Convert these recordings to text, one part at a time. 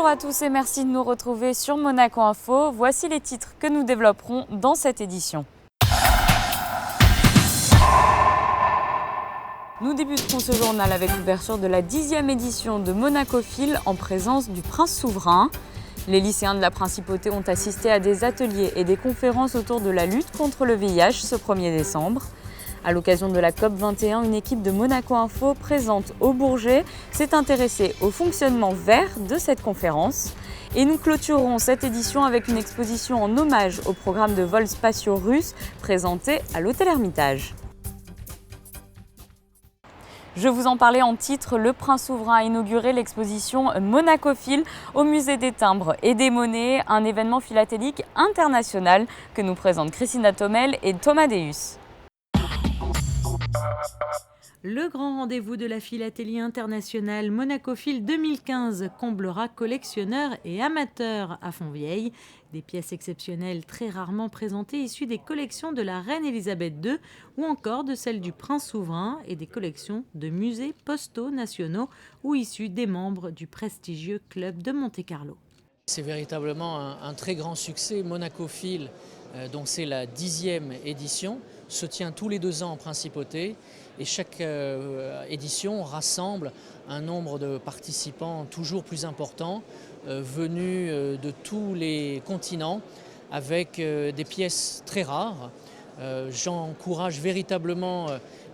Bonjour à tous et merci de nous retrouver sur Monaco Info. Voici les titres que nous développerons dans cette édition. Nous débuterons ce journal avec l'ouverture de la 10e édition de Monacophile en présence du prince souverain. Les lycéens de la principauté ont assisté à des ateliers et des conférences autour de la lutte contre le VIH ce 1er décembre. À l'occasion de la COP21, une équipe de Monaco Info présente au Bourget s'est intéressée au fonctionnement vert de cette conférence. Et nous clôturerons cette édition avec une exposition en hommage au programme de vols spatiaux russes présenté à l'Hôtel Hermitage. Je vous en parlais en titre, le prince souverain a inauguré l'exposition Monacophile au musée des timbres et des monnaies, un événement philatélique international que nous présentent Christina Thomel et Thomas Deus. Le grand rendez-vous de la philatélie internationale Monacophile 2015 comblera collectionneurs et amateurs à Fontvieille. Des pièces exceptionnelles très rarement présentées issues des collections de la reine Elisabeth II ou encore de celles du prince souverain et des collections de musées postaux nationaux ou issues des membres du prestigieux club de Monte-Carlo. C'est véritablement un très grand succès. Monacophile, dont c'est la 10e édition, se tient tous les 2 ans en principauté et chaque édition rassemble un nombre de participants toujours plus important venus de tous les continents avec des pièces très rares. J'encourage véritablement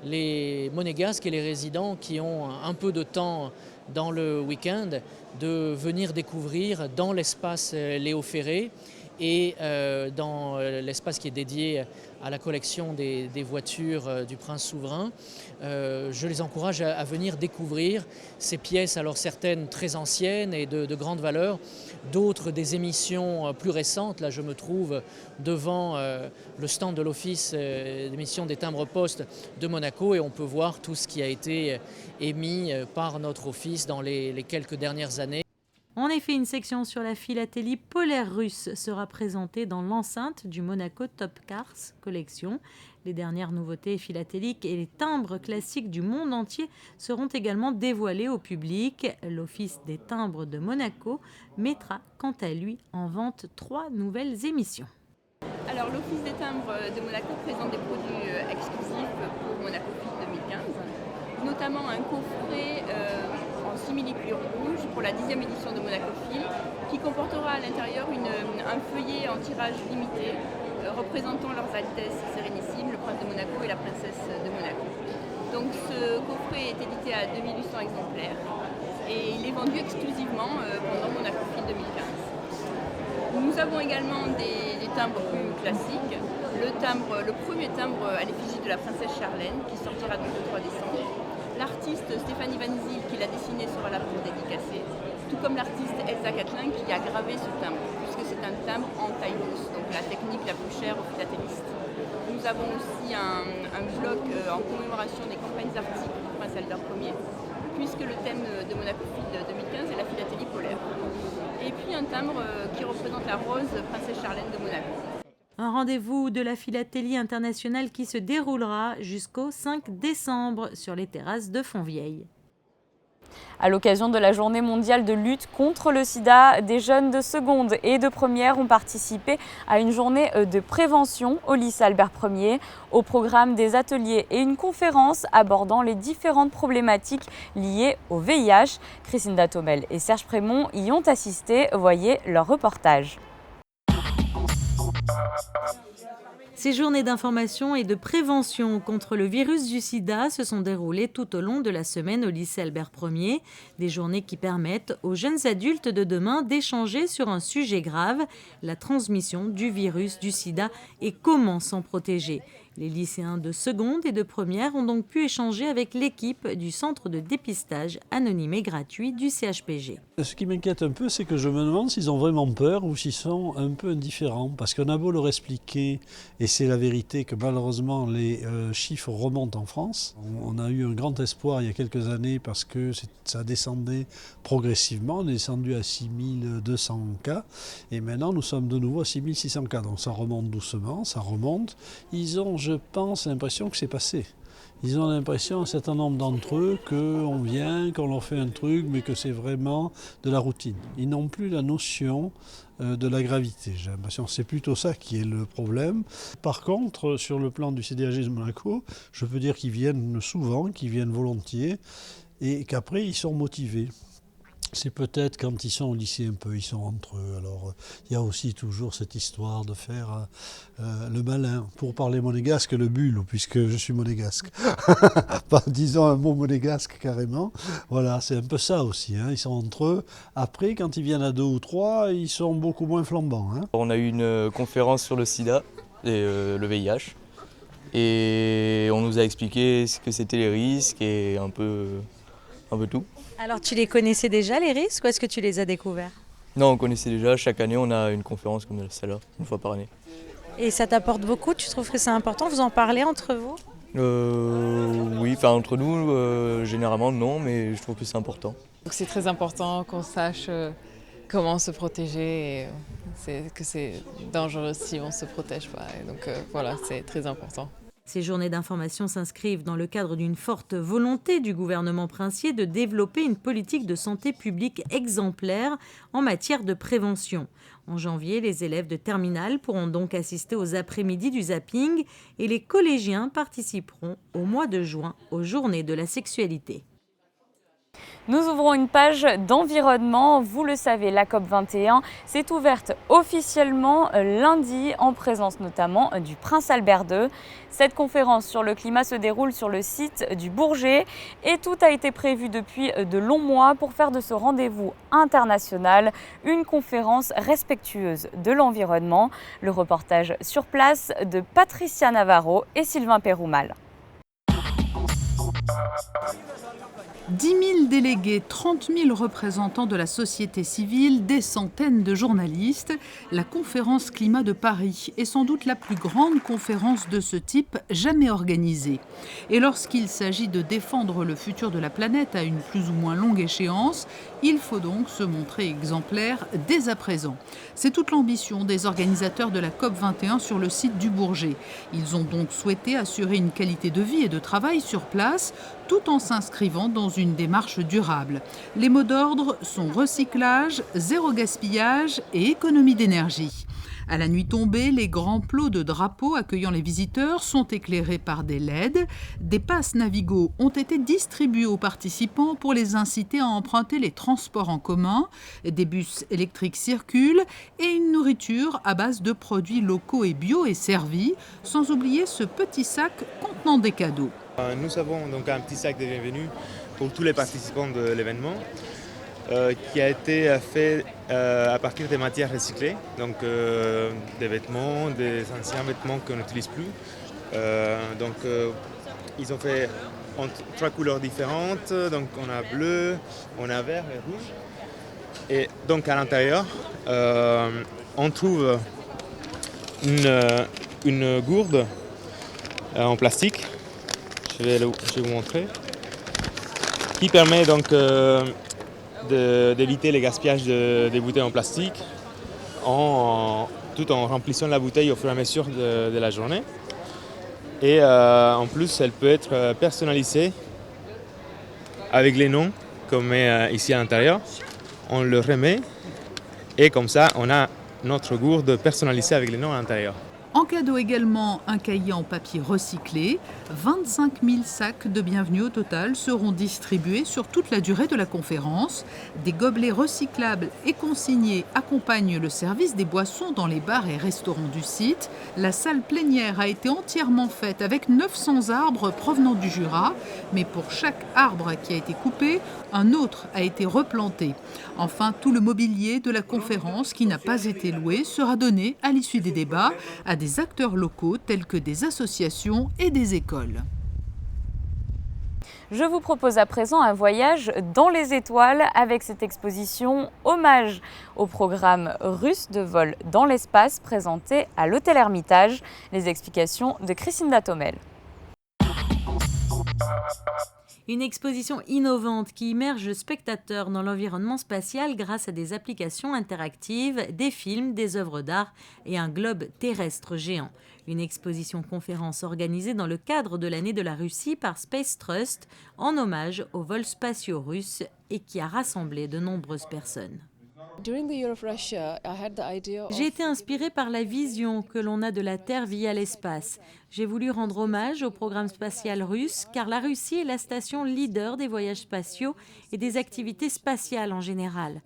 les monégasques et les résidents qui ont un peu de temps dans le week-end de venir découvrir dans l'espace Léo Ferré et dans l'espace qui est dédié à la collection des voitures du prince souverain. Je les encourage à venir découvrir ces pièces, alors certaines très anciennes et de grande valeur, d'autres des émissions plus récentes. Là, je me trouve devant le stand de l'office d'émission des timbres-poste de Monaco et on peut voir tout ce qui a été émis par notre office dans les quelques dernières années. En effet, une section sur la philatélie polaire russe sera présentée dans l'enceinte du Monaco Top Cars Collection. Les dernières nouveautés philatéliques et les timbres classiques du monde entier seront également dévoilés au public. L'Office des timbres de Monaco mettra quant à lui en vente 3 nouvelles émissions. Alors l'Office des timbres de Monaco présente des produits exclusifs pour Monacophile 2015, notamment un coffret en simili-cuir rouge pour la 10e édition de Monacophile qui comportera à l'intérieur un feuillet en tirage limité représentant leurs Altesses Sérénissimes, le prince de Monaco et la princesse de Monaco. Donc ce coffret est édité à 2800 exemplaires et il est vendu exclusivement pendant Monacophile 2015. Nous avons également des timbres plus classiques. Le premier timbre à l'effigie de la princesse Charlène qui sortira donc le 3 décembre. L'artiste Stéphanie Van Zyl qui l'a dessiné sera là pour dédicacer, tout comme l'artiste Elsa Catlin qui a gravé ce timbre, puisque c'est un timbre en taille douce, donc la technique la plus chère aux philatélistes. Nous avons aussi un bloc en commémoration des campagnes arctiques du prince Albert Ier, puisque le thème de Monacophile 2015 est la philatélie polaire. Et puis un timbre qui représente la rose princesse Charlène de Monaco. Un rendez-vous de la philatélie internationale qui se déroulera jusqu'au 5 décembre sur les terrasses de Fontvieille. À l'occasion de la journée mondiale de lutte contre le sida, des jeunes de seconde et de première ont participé à une journée de prévention au lycée Albert Ier. Au programme des ateliers et une conférence abordant les différentes problématiques liées au VIH. Christina Thomel et Serge Prémont y ont assisté. Voyez leur reportage. Ces journées d'information et de prévention contre le virus du sida se sont déroulées tout au long de la semaine au lycée Albert Ier. Des journées qui permettent aux jeunes adultes de demain d'échanger sur un sujet grave, la transmission du virus du sida et comment s'en protéger. Les lycéens de seconde et de première ont donc pu échanger avec l'équipe du centre de dépistage anonyme et gratuit du CHPG. Ce qui m'inquiète un peu, c'est que je me demande s'ils ont vraiment peur ou s'ils sont un peu indifférents. Parce qu'on a beau leur expliquer, et c'est la vérité que malheureusement les chiffres remontent en France. On a eu un grand espoir il y a quelques années parce que ça descendait progressivement. On est descendu à 6200 cas et maintenant nous sommes de nouveau à 6600 cas. Donc ça remonte doucement, ça remonte. Ils ont, je pense, l'impression que c'est passé. Ils ont l'impression, un certain nombre d'entre eux, qu'on vient, qu'on leur fait un truc, mais que c'est vraiment de la routine. Ils n'ont plus la notion de la gravité. J'ai l'impression que c'est plutôt ça qui est le problème. Par contre, sur le plan du CDAG de Monaco, je peux dire qu'ils viennent souvent, qu'ils viennent volontiers, et qu'après, ils sont motivés. C'est peut-être quand ils sont au lycée un peu, ils sont entre eux. Alors il y a aussi toujours cette histoire de faire le malin. Pour parler monégasque, le bulle, puisque je suis monégasque. Pas disons un mot monégasque carrément. Voilà, c'est un peu ça aussi. Hein. Ils sont entre eux. Après, quand ils viennent à 2 ou 3, ils sont beaucoup moins flambants. Hein. On a eu une conférence sur le sida et le VIH. Et on nous a expliqué ce que c'était les risques et un peu tout. Alors tu les connaissais déjà les risques ou est-ce que tu les as découverts? Non, on connaissait déjà. Chaque année, on a une conférence comme celle-là, une fois par année. Et ça t'apporte beaucoup? Tu trouves que c'est important? Vous en parlez entre vous? Oui, enfin entre nous, généralement non, mais je trouve que c'est important. Donc c'est très important qu'on sache comment se protéger et que c'est dangereux si on ne se protège pas. Et donc voilà, c'est très important. Ces journées d'information s'inscrivent dans le cadre d'une forte volonté du gouvernement princier de développer une politique de santé publique exemplaire en matière de prévention. En janvier, les élèves de terminale pourront donc assister aux après-midi du zapping et les collégiens participeront au mois de juin aux journées de la sexualité. Nous ouvrons une page d'environnement. Vous le savez, la COP21 s'est ouverte officiellement lundi en présence notamment du prince Albert II. Cette conférence sur le climat se déroule sur le site du Bourget et tout a été prévu depuis de longs mois pour faire de ce rendez-vous international une conférence respectueuse de l'environnement. Le reportage sur place de Patricia Navarro et Sylvain Péroumal. 10 000 délégués, 30 000 représentants de la société civile, des centaines de journalistes. La conférence climat de Paris est sans doute la plus grande conférence de ce type jamais organisée. Et lorsqu'il s'agit de défendre le futur de la planète à une plus ou moins longue échéance, il faut donc se montrer exemplaire dès à présent. C'est toute l'ambition des organisateurs de la COP21 sur le site du Bourget. Ils ont donc souhaité assurer une qualité de vie et de travail sur place, tout en s'inscrivant dans une démarche durable. Les mots d'ordre sont recyclage, zéro gaspillage et économie d'énergie. À la nuit tombée, les grands plots de drapeaux accueillant les visiteurs sont éclairés par des LED. Des passes Navigo ont été distribués aux participants pour les inciter à emprunter les transports en commun. Des bus électriques circulent et une nourriture à base de produits locaux et bio est servie, sans oublier ce petit sac contenant des cadeaux. Nous avons donc un petit sac de bienvenue pour tous les participants de l'événement qui a été fait à partir des matières recyclées, donc des vêtements, des anciens vêtements qu'on n'utilise plus. Ils ont fait en 3 couleurs différentes, donc on a bleu, on a vert et rouge. Et donc à l'intérieur, on trouve une gourde en plastique. Je vais vous montrer, qui permet donc d'éviter le gaspillage des bouteilles en plastique tout en remplissant la bouteille au fur et à mesure de la journée. Et en plus, elle peut être personnalisée avec les noms qu'on met ici à l'intérieur. On le remet et comme ça, on a notre gourde personnalisée avec les noms à l'intérieur. En cadeau également, un cahier en papier recyclé. 25 000 sacs de bienvenue au total seront distribués sur toute la durée de la conférence. Des gobelets recyclables et consignés accompagnent le service des boissons dans les bars et restaurants du site. La salle plénière a été entièrement faite avec 900 arbres provenant du Jura. Mais pour chaque arbre qui a été coupé, un autre a été replanté. Enfin, tout le mobilier de la conférence qui n'a pas été loué sera donné à l'issue des débats à des acteurs locaux tels que des associations et des écoles. Je vous propose à présent un voyage dans les étoiles avec cette exposition hommage au programme russe de vol dans l'espace présenté à l'Hôtel Hermitage. Les explications de Christine Datomel. Une exposition innovante qui immerge le spectateur dans l'environnement spatial grâce à des applications interactives, des films, des œuvres d'art et un globe terrestre géant. Une exposition-conférence organisée dans le cadre de l'année de la Russie par Space Trust en hommage aux vols spatiaux russes et qui a rassemblé de nombreuses personnes. J'ai été inspirée par la vision que l'on a de la Terre via l'espace. J'ai voulu rendre hommage au programme spatial russe car la Russie est la station leader des voyages spatiaux et des activités spatiales en général.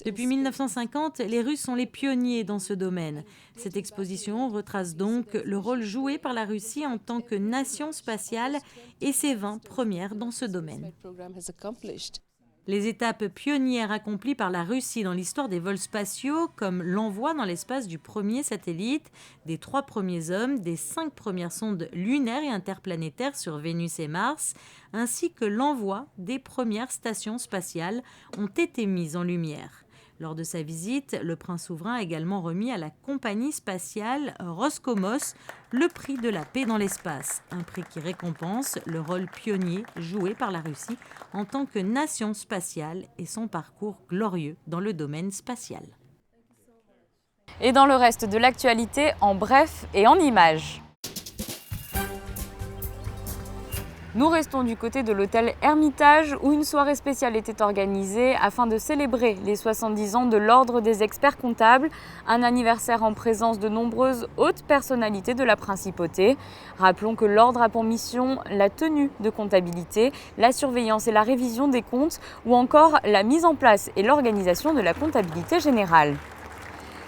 Depuis 1950, les Russes sont les pionniers dans ce domaine. Cette exposition retrace donc le rôle joué par la Russie en tant que nation spatiale et ses 20 premières dans ce domaine. Les étapes pionnières accomplies par la Russie dans l'histoire des vols spatiaux, comme l'envoi dans l'espace du premier satellite, des 3 premiers hommes, des 5 premières sondes lunaires et interplanétaires sur Vénus et Mars, ainsi que l'envoi des premières stations spatiales, ont été mises en lumière. Lors de sa visite, le prince souverain a également remis à la compagnie spatiale Roscosmos le prix de la paix dans l'espace, un prix qui récompense le rôle pionnier joué par la Russie en tant que nation spatiale et son parcours glorieux dans le domaine spatial. Et dans le reste de l'actualité, en bref et en images. Nous restons du côté de l'hôtel Hermitage où une soirée spéciale était organisée afin de célébrer les 70 ans de l'Ordre des experts comptables, un anniversaire en présence de nombreuses hautes personnalités de la principauté. Rappelons que l'Ordre a pour mission la tenue de comptabilité, la surveillance et la révision des comptes ou encore la mise en place et l'organisation de la comptabilité générale.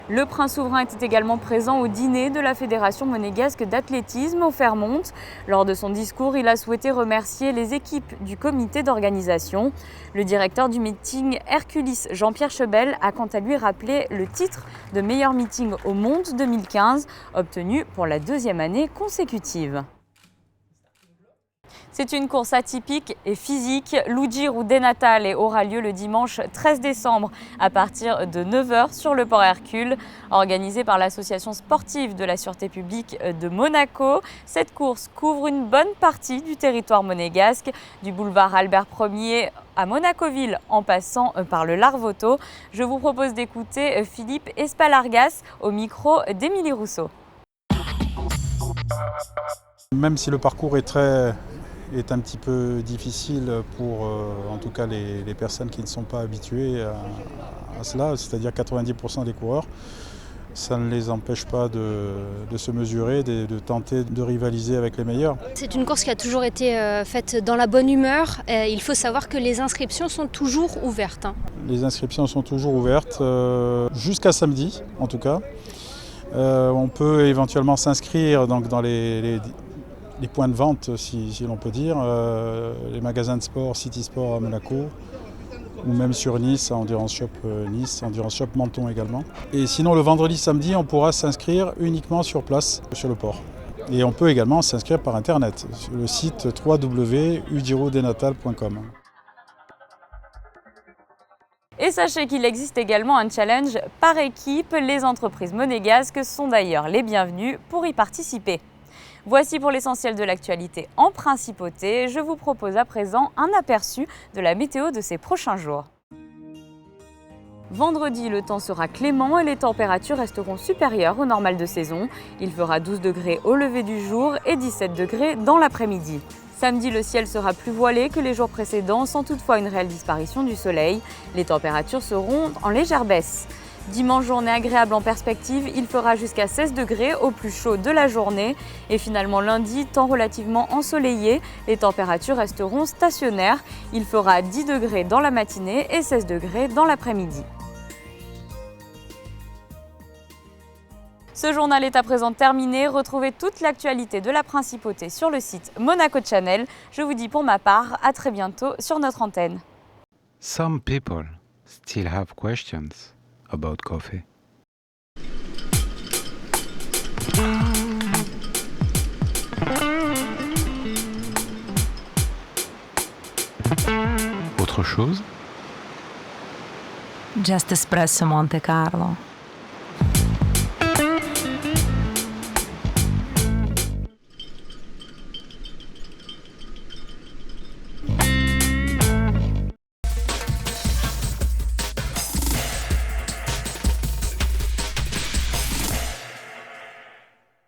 Le prince souverain était également présent au dîner de la Fédération monégasque d'athlétisme au Fairmont. Lors de son discours, il a souhaité remercier les équipes du comité d'organisation. Le directeur du meeting Herculis, Jean-Pierre Chebel, a quant à lui rappelé le titre de meilleur meeting au monde 2015, obtenu pour la 2e année consécutive. C'est une course atypique et physique. l'Ugiru de Natale aura lieu le dimanche 13 décembre à partir de 9h sur le port Hercule. Organisée par l'association sportive de la sûreté publique de Monaco, cette course couvre une bonne partie du territoire monégasque, du boulevard Albert Ier à Monacoville en passant par le Larvoto. Je vous propose d'écouter Philippe Espalargas au micro d'Émilie Rousseau. Même si le parcours est un petit peu difficile pour en tout cas les personnes qui ne sont pas habituées à cela, c'est-à-dire 90% des coureurs, ça ne les empêche pas de se mesurer, de tenter de rivaliser avec les meilleurs. C'est une course qui a toujours été faite dans la bonne humeur. Il faut savoir que les inscriptions sont toujours ouvertes. Les inscriptions sont toujours ouvertes, jusqu'à samedi en tout cas. On peut éventuellement s'inscrire donc, dans les points de vente, si l'on peut dire, les magasins de sport, City Sport à Monaco, ou même sur Nice, Endurance Shop Nice, Endurance Shop Menton également. Et sinon, le vendredi, samedi, on pourra s'inscrire uniquement sur place, sur le port. Et on peut également s'inscrire par Internet, sur le site www.ugirudenatale.com. Et sachez qu'il existe également un challenge par équipe. Les entreprises monégasques sont d'ailleurs les bienvenues pour y participer. Voici pour l'essentiel de l'actualité en principauté. Je vous propose à présent un aperçu de la météo de ces prochains jours. Vendredi, le temps sera clément et les températures resteront supérieures au normal de saison. Il fera 12 degrés au lever du jour et 17 degrés dans l'après-midi. Samedi, le ciel sera plus voilé que les jours précédents, sans toutefois une réelle disparition du soleil. Les températures seront en légère baisse. Dimanche, journée agréable en perspective, il fera jusqu'à 16 degrés au plus chaud de la journée. Et finalement lundi, temps relativement ensoleillé, les températures resteront stationnaires. Il fera 10 degrés dans la matinée et 16 degrés dans l'après-midi. Ce journal est à présent terminé. Retrouvez toute l'actualité de la principauté sur le site Monaco Channel. Je vous dis pour ma part à très bientôt sur notre antenne. Some people still have questions about coffee. Autre chose? Just Espresso Monte Carlo.